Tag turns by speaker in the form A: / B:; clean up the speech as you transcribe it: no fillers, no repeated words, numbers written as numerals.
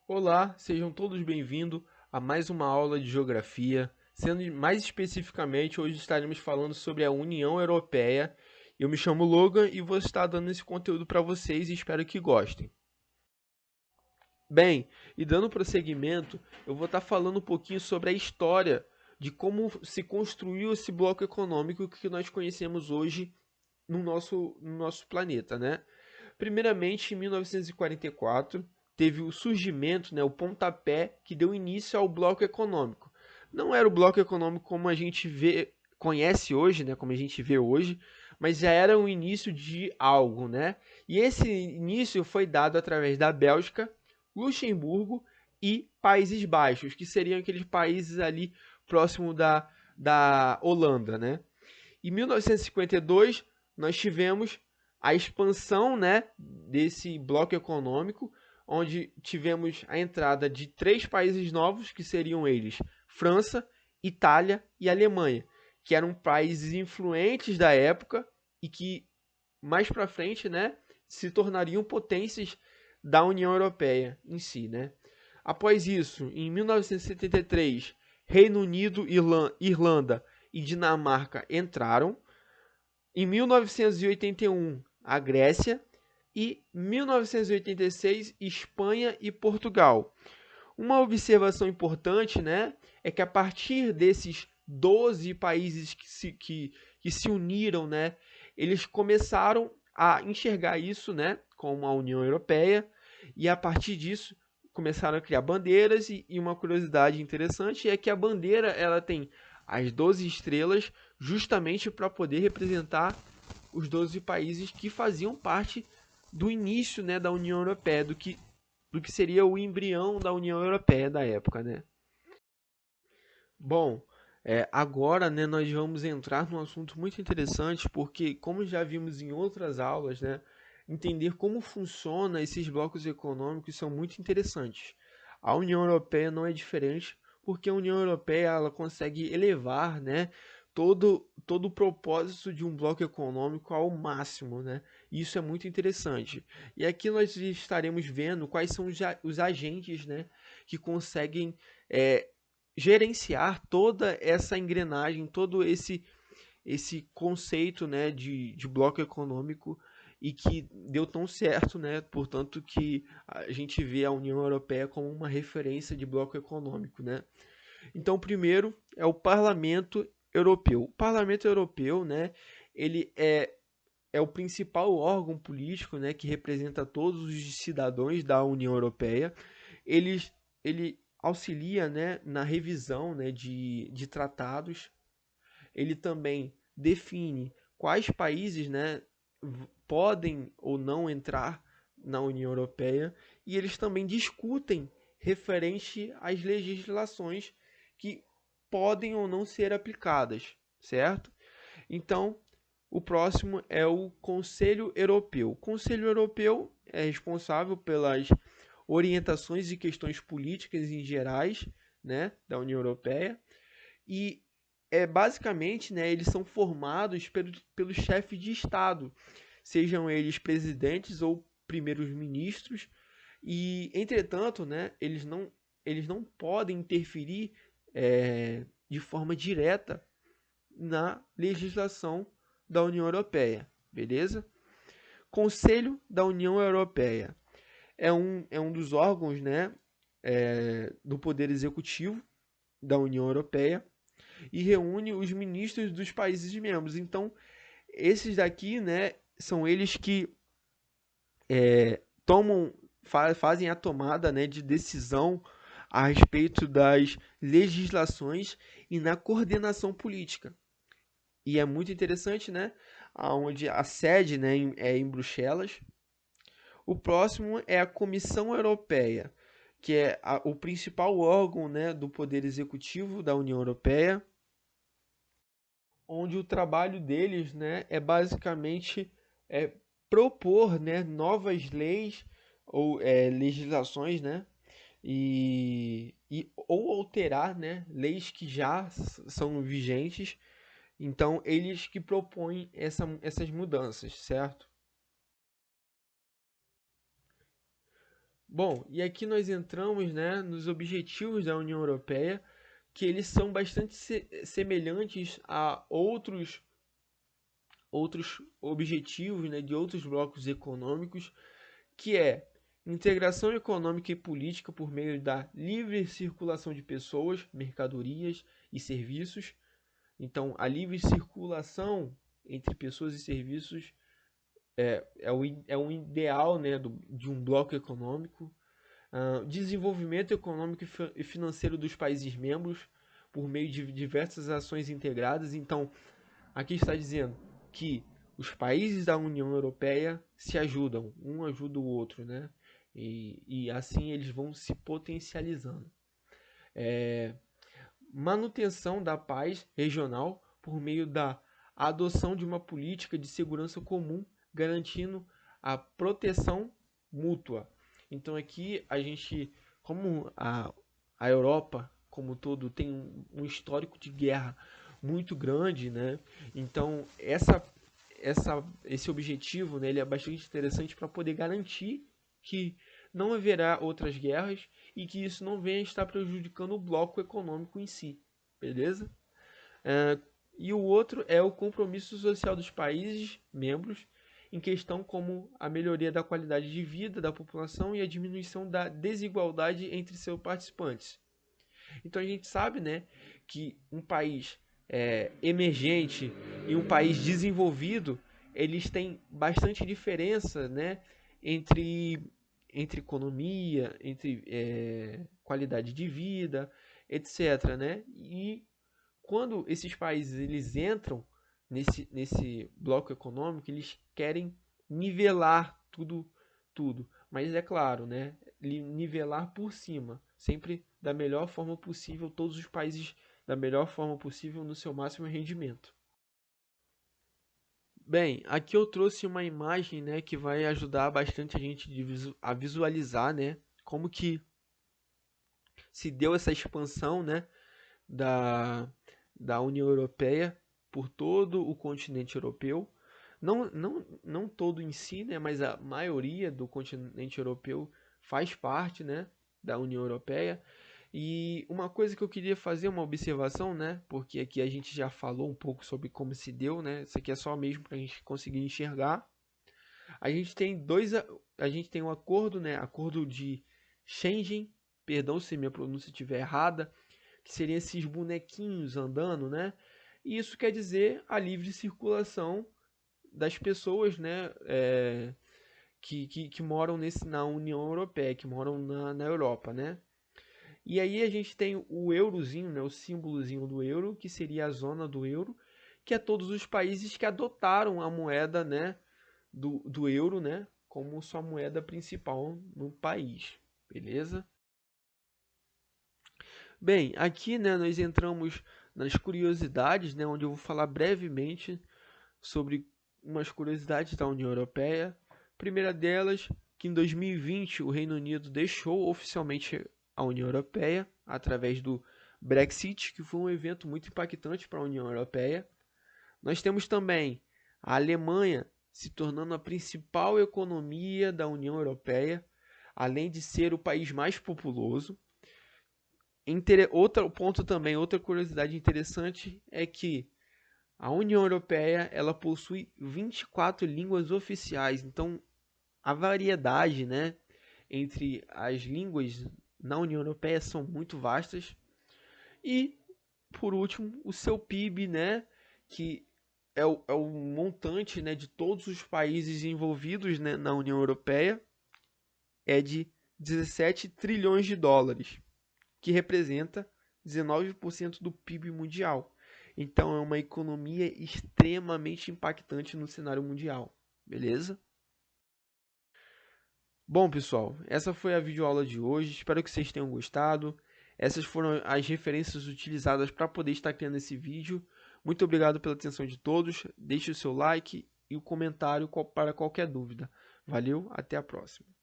A: Olá, sejam todos bem-vindos a mais uma aula de geografia. Sendo mais especificamente, hoje estaremos falando sobre a União Europeia. Eu me chamo Logan e vou estar dando esse conteúdo para vocês e espero que gostem. Bem, e dando prosseguimento, eu vou estar falando um pouquinho sobre a história de como se construiu esse bloco econômico que nós conhecemos hoje no nosso planeta, né? Primeiramente, em 1944, teve o surgimento, né, o pontapé que deu início ao bloco econômico. Não era o bloco econômico como a gente conhece hoje, né, como a gente vê hoje, mas já era o início de algo, né? E esse início foi dado através da Bélgica, Luxemburgo e Países Baixos, que seriam aqueles países ali próximo da Holanda, né? Em 1952, nós tivemos a expansão, né, desse bloco econômico, onde tivemos a entrada de três países novos, que seriam eles França, Itália e Alemanha, que eram países influentes da época e que mais para frente, né, se tornariam potências da União Europeia em si, né? Após isso, em 1973, Reino Unido, Irlanda e Dinamarca entraram. Em 1981, a Grécia e 1986, Espanha e Portugal. Uma observação importante, né, é que a partir desses 12 países que se uniram, né, eles começaram a enxergar isso, né, como a União Europeia, e a partir disso começaram a criar bandeiras e uma curiosidade interessante é que a bandeira ela tem as 12 estrelas justamente para poder representar os 12 países que faziam parte do início, né, da União Europeia, do que seria o embrião da União Europeia da época, né? Bom, agora, né, nós vamos entrar num assunto muito interessante, porque, como já vimos em outras aulas, né, entender como funciona esses blocos econômicos são muito interessantes. A União Europeia não é diferente, porque a União Europeia ela consegue elevar, né, todo o propósito de um bloco econômico ao máximo, né? Isso é muito interessante. E aqui nós estaremos vendo quais são os agentes, né, que conseguem é, gerenciar toda essa engrenagem, todo esse conceito, né, de bloco econômico e que deu tão certo, né? Portanto, que a gente vê a União Europeia como uma referência de bloco econômico, né? Então, primeiro é o Parlamento Europeu. O Parlamento Europeu, né, ele é o principal órgão político, né, que representa todos os cidadãos da União Europeia. Ele auxilia, né, na revisão, né, de tratados. Ele também define quais países, né, podem ou não entrar na União Europeia e eles também discutem referente às legislações que podem ou não ser aplicadas, certo? Então, o próximo é o Conselho Europeu. O Conselho Europeu é responsável pelas orientações e questões políticas em gerais, né, da União Europeia. E basicamente, né, eles são formados pelos chefes de Estado, sejam eles presidentes ou primeiros ministros. E, entretanto, né, eles não podem interferir de forma direta na legislação da União Europeia, beleza? Conselho da União Europeia é um dos órgãos, né, do Poder Executivo da União Europeia e reúne os ministros dos países membros. Então, esses daqui, né, são eles que tomam, fazem a tomada, né, de decisão a respeito das legislações e na coordenação política. E é muito interessante, né, onde a sede, né, é em Bruxelas. O próximo é a Comissão Europeia, que é o principal órgão, né, do Poder Executivo da União Europeia, onde o trabalho deles, né, é basicamente é, propor, né, novas leis ou legislações, né, ou alterar, né, leis que já são vigentes. Então, eles que propõem essas mudanças, certo? Bom, e aqui nós entramos, né, nos objetivos da União Europeia, que eles são bastante semelhantes a outros objetivos, né, de outros blocos econômicos, que é integração econômica e política por meio da livre circulação de pessoas, mercadorias e serviços. Então, a livre circulação entre pessoas e serviços é um ideal, né, de um bloco econômico. Desenvolvimento econômico e financeiro dos países membros por meio de diversas ações integradas. Então, aqui está dizendo que os países da União Europeia se ajudam, um ajuda o outro, né? E assim eles vão se potencializando. Manutenção da paz regional por meio da adoção de uma política de segurança comum, garantindo a proteção mútua. Então aqui a gente, como a Europa como um todo tem um histórico de guerra muito grande, né? Então esse objetivo, né, ele é bastante interessante para poder garantir que não haverá outras guerras e que isso não venha estar prejudicando o bloco econômico em si, beleza? E o outro é o compromisso social dos países membros em questão como a melhoria da qualidade de vida da população e a diminuição da desigualdade entre seus participantes. Então a gente sabe, né, que um país emergente e um país desenvolvido, eles têm bastante diferença, né, entre, entre economia, entre qualidade de vida, etc, né? E quando esses países eles entram nesse bloco econômico, eles querem nivelar tudo. Mas é claro, né? Nivelar por cima, sempre da melhor forma possível, todos os países da melhor forma possível no seu máximo rendimento. Bem, aqui eu trouxe uma imagem, né, que vai ajudar bastante a gente a visualizar, né, como que se deu essa expansão, né, da, da União Europeia por todo o continente europeu. Não todo em si, né, mas a maioria do continente europeu faz parte, né, da União Europeia. E uma coisa que eu queria fazer uma observação, né, porque aqui a gente já falou um pouco sobre como se deu, né, isso aqui é só mesmo para a gente conseguir enxergar. A gente tem a gente tem um acordo, né, acordo de Schengen, perdão se minha pronúncia estiver errada, que seriam esses bonequinhos andando, né? E isso quer dizer a livre circulação das pessoas, né? Que moram na União Europeia, que moram na Europa, né? E aí a gente tem o eurozinho, né? O símbolozinho do euro, que seria a zona do euro, que é todos os países que adotaram a moeda, né? Do euro, né? Como sua moeda principal no país, beleza? Bem, aqui, né, nós entramos nas curiosidades, né, onde eu vou falar brevemente sobre umas curiosidades da União Europeia. Primeira delas, que em 2020 o Reino Unido deixou oficialmente a União Europeia através do Brexit, que foi um evento muito impactante para a União Europeia. Nós temos também a Alemanha se tornando a principal economia da União Europeia, além de ser o país mais populoso. Outro ponto também, outra curiosidade interessante é que a União Europeia ela possui 24 línguas oficiais. Então, a variedade, né, entre as línguas na União Europeia são muito vastas. E, por último, o seu PIB, né, que é o montante, né, de todos os países envolvidos, né, na União Europeia, é de 17 trilhões de dólares, que representa 19% do PIB mundial. Então é uma economia extremamente impactante no cenário mundial, beleza? Bom, pessoal, essa foi a videoaula de hoje. Espero que vocês tenham gostado. Essas foram as referências utilizadas para poder estar criando esse vídeo. Muito obrigado pela atenção de todos. Deixe o seu like e o comentário para qualquer dúvida. Valeu, até a próxima.